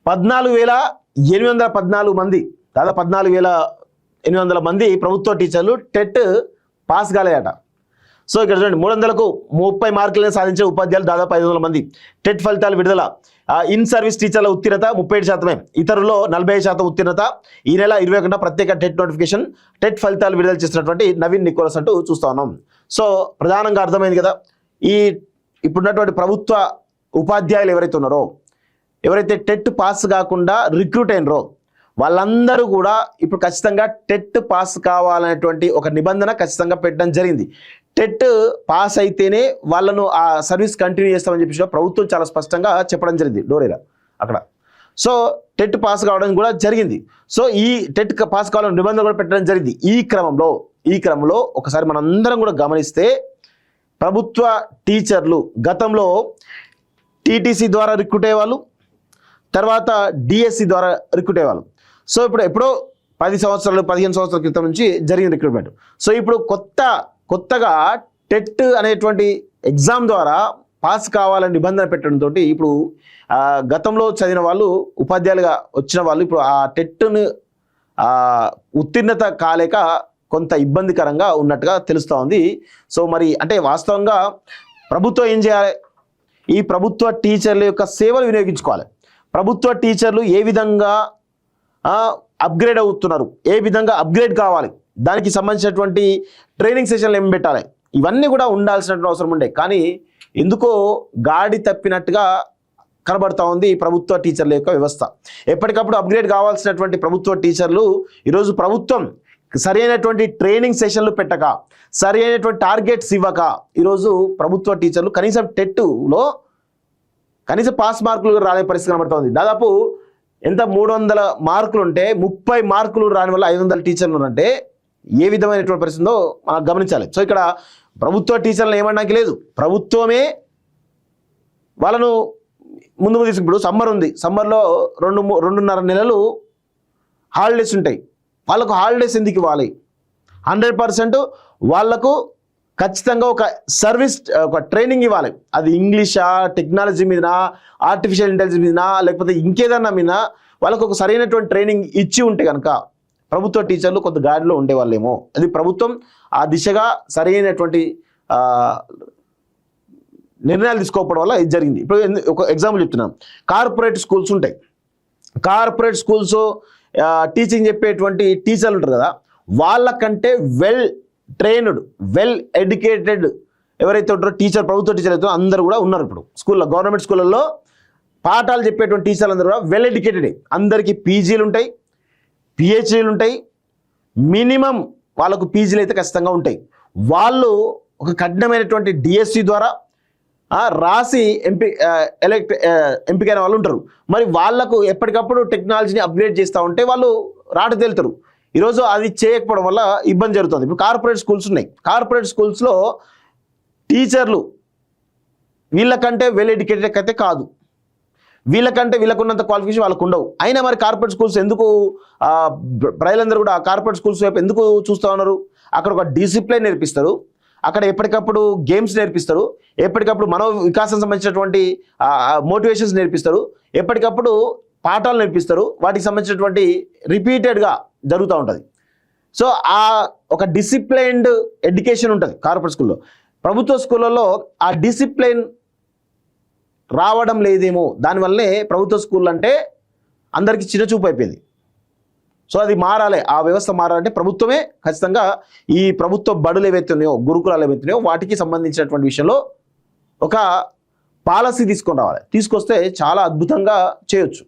14,814 మంది, దాదాపు 14,800 మంది ప్రభుత్వ టీచర్లు టెట్ పాస్ కాలేదట. సో ఇక్కడ చూడండి, 300కు 30 మార్కులను సాధించే ఉపాధ్యాయులు దాదాపు 500 మంది. టెట్ ఫలితాలు విడుదల. ఇన్ సర్వీస్ టీచర్ల ఉత్తీర్ణత 37%, ఇతరుల్లో 45% ఉత్తీర్ణత. ఈ నెల 21న ప్రత్యేక టెట్ నోటిఫికేషన్, టెట్ ఫలితాలు విడుదల చేసినటువంటి నవీన్ నికోలస్ అంటూ చూస్తా ఉన్నాం. సో ప్రధానంగా అర్థమైంది కదా, ఇప్పుడున్నటువంటి ప్రభుత్వ ఉపాధ్యాయులు ఎవరైతే ఉన్నారో, ఎవరైతే టెట్ పాస్ కాకుండా రిక్రూట్ అయినరో వాళ్ళందరూ కూడా ఇప్పుడు ఖచ్చితంగా టెట్ పాస్ కావాలనేటువంటి ఒక నిబంధన ఖచ్చితంగా పెట్టడం జరిగింది. టెట్ పాస్ అయితేనే వాళ్ళను ఆ సర్వీస్ కంటిన్యూ చేస్తామని చెప్పి ప్రభుత్వం చాలా స్పష్టంగా చెప్పడం జరిగింది డోరేరా అక్కడ. సో టెట్ పాస్ కావడం కూడా జరిగింది. సో ఈ టెట్ పాస్ కావాలని నిబంధన కూడా పెట్టడం జరిగింది. ఈ క్రమంలో ఒకసారి మనందరం కూడా గమనిస్తే, ప్రభుత్వ టీచర్లు గతంలో టీటీసీ ద్వారా రిక్రూట్ అయ్యేవాళ్ళు, తర్వాత డిఎస్సి ద్వారా రిక్రూట్ అయ్యేవాళ్ళు. సో ఇప్పుడు ఎప్పుడో 10 సంవత్సరాలు 15 సంవత్సరాల క్రితం నుంచి జరిగిన రిక్రూట్మెంట్. సో ఇప్పుడు కొత్తగా టెట్ అనేటువంటి ఎగ్జామ్ ద్వారా పాస్ కావాలని నిబంధన పెట్టడంతో ఇప్పుడు గతంలో చదివిన వాళ్ళు, ఉపాధ్యాయులుగా వచ్చిన వాళ్ళు ఇప్పుడు ఆ టెట్ను ఉత్తీర్ణత కాలేక కొంత ఇబ్బందికరంగా ఉన్నట్టుగా తెలుస్తూ ఉంది. సో మరి అంటే వాస్తవంగా ప్రభుత్వం ఏం చేయాలి? ఈ ప్రభుత్వ టీచర్ల యొక్క సేవలు వినియోగించుకోవాలి. ప్రభుత్వ టీచర్లు ఏ విధంగా అప్గ్రేడ్ అవుతున్నారు, ఏ విధంగా అప్గ్రేడ్ కావాలి, దానికి సంబంధించినటువంటి ట్రైనింగ్ సెషన్లు ఏం పెట్టాలి, ఇవన్నీ కూడా ఉండాల్సినటువంటి అవసరం ఉండే. కానీ ఎందుకో గాడి తప్పినట్టుగా కనబడతా ఉంది ఈ ప్రభుత్వ టీచర్ల యొక్క వ్యవస్థ. ఎప్పటికప్పుడు అప్గ్రేడ్ కావాల్సినటువంటి ప్రభుత్వ టీచర్లు ఈరోజు ప్రభుత్వం సరైనటువంటి ట్రైనింగ్ సెషన్లు పెట్టక, సరైనటువంటి టార్గెట్స్ ఇవ్వక ఈరోజు ప్రభుత్వ టీచర్లు కనీసం టెట్లో కనీసం పాస్ మార్కులు రాలే పరిస్థితి కనబడుతుంది. దాదాపు 300 మార్కులు ఉంటే 30 మార్కులు రాని వల్ల 500 టీచర్లు అంటే ఏ విధమైనటువంటి పరిస్థితుందో మనం గమనించాలి. సో ఇక్కడ ప్రభుత్వ టీచర్లను ఏమనడానికి లేదు, ప్రభుత్వమే వాళ్ళను ముందు ఇప్పుడు సమ్మర్ ఉంది, సమ్మర్లో 2.5 నెలలు హాలిడేస్ ఉంటాయి. వాళ్ళకు హాలిడేస్ ఎందుకు ఇవ్వాలి? 100% వాళ్లకు ఖచ్చితంగా ఒక సర్వీస్, ఒక ట్రైనింగ్ ఇవ్వాలి. అది ఇంగ్లీషా, టెక్నాలజీ మీద, ఆర్టిఫిషియల్ ఇంటెలిజెన్స్ మీద, లేకపోతే ఇంకేదన్నా మీద వాళ్ళకు ఒక సరైనటువంటి ట్రైనింగ్ ఇచ్చి ఉంటే కనుక ప్రభుత్వ టీచర్లు కొంత గాడిలో ఉండేవాళ్ళేమో. అది ప్రభుత్వం ఆ దిశగా సరైనటువంటి నిర్ణయాలు తీసుకోకపోవడం వల్ల ఇది జరిగింది. ఇప్పుడు ఒక ఎగ్జాంపుల్ చెప్తున్నాను. కార్పొరేట్ స్కూల్స్ ఉంటాయి. కార్పొరేట్ స్కూల్స్ టీచింగ్ చెప్పేటువంటి టీచర్లు ఉంటారు కదా, వాళ్ళకంటే వెల్ ట్రైన్డ్, వెల్ ఎడ్యుకేటెడ్ ఎవరైతే ఉంటారో టీచర్, ప్రభుత్వ టీచర్ అయితే అందరూ కూడా ఉన్నారు. ఇప్పుడు స్కూల్లో, గవర్నమెంట్ స్కూళ్ళల్లో పాఠాలు చెప్పేటువంటి టీచర్లు అందరూ కూడా వెల్ ఎడ్యుకేటెడ్. అందరికీ పీజీలు ఉంటాయి, పిహెచ్డీలు ఉంటాయి, మినిమం వాళ్ళకు పీజీలు అయితే ఖచ్చితంగా ఉంటాయి. వాళ్ళు ఒక కఠినమైనటువంటి డిఎస్సి ద్వారా రాసి ఎంపికైన వాళ్ళు ఉంటారు. మరి వాళ్లకు ఎప్పటికప్పుడు టెక్నాలజీని అప్గ్రేడ్ చేస్తూ ఉంటే వాళ్ళు రాట తేలుతారు. ఈరోజు అది చేయకపోవడం వల్ల ఇబ్బంది జరుగుతుంది. ఇప్పుడు కార్పొరేట్ స్కూల్స్ ఉన్నాయి. కార్పొరేట్ స్కూల్స్లో టీచర్లు వీళ్ళకంటే వెల్ ఎడ్యుకేటెడ్ అయితే కాదు, వీళ్ళకున్నంత క్వాలిఫికేషన్ వాళ్ళకు ఉండవు. అయినా మరి కార్పొరేట్ స్కూల్స్ ఎందుకు, ప్రజలందరూ కూడా కార్పొరేట్ స్కూల్స్ వైపు ఎందుకు చూస్తూ ఉన్నారు? అక్కడ ఒక డిసిప్లిన్ నేర్పిస్తారు, అక్కడ ఎప్పటికప్పుడు గేమ్స్ నేర్పిస్తారు, ఎప్పటికప్పుడు మనో వికాసం సంబంధించినటువంటి మోటివేషన్స్ నేర్పిస్తారు, ఎప్పటికప్పుడు పాఠాలు నేర్పిస్తారు, వాటికి సంబంధించినటువంటి రిపీటెడ్గా జరుగుతూ ఉంటుంది. సో ఆ ఒక డిసిప్లైన్డ్ ఎడ్యుకేషన్ ఉంటుంది కార్పొరేట్ స్కూల్లో. ప్రభుత్వ స్కూళ్ళల్లో ఆ డిసిప్లైన్ రావడం లేదేమో, దానివల్లే ప్రభుత్వ స్కూల్ అంటే అందరికీ చిన్నచూపు అయిపోయింది. సో అది మారాలి, ఆ వ్యవస్థ మారాలంటే ప్రభుత్వమే ఖచ్చితంగా ఈ ప్రభుత్వ బడులు ఏవైతే ఉన్నాయో, గురుకులాలు ఏవైతే ఉన్నాయో వాటికి సంబంధించినటువంటి విషయంలో ఒక పాలసీ తీసుకొని రావాలి. తీసుకొస్తే చాలా అద్భుతంగా చేయొచ్చు.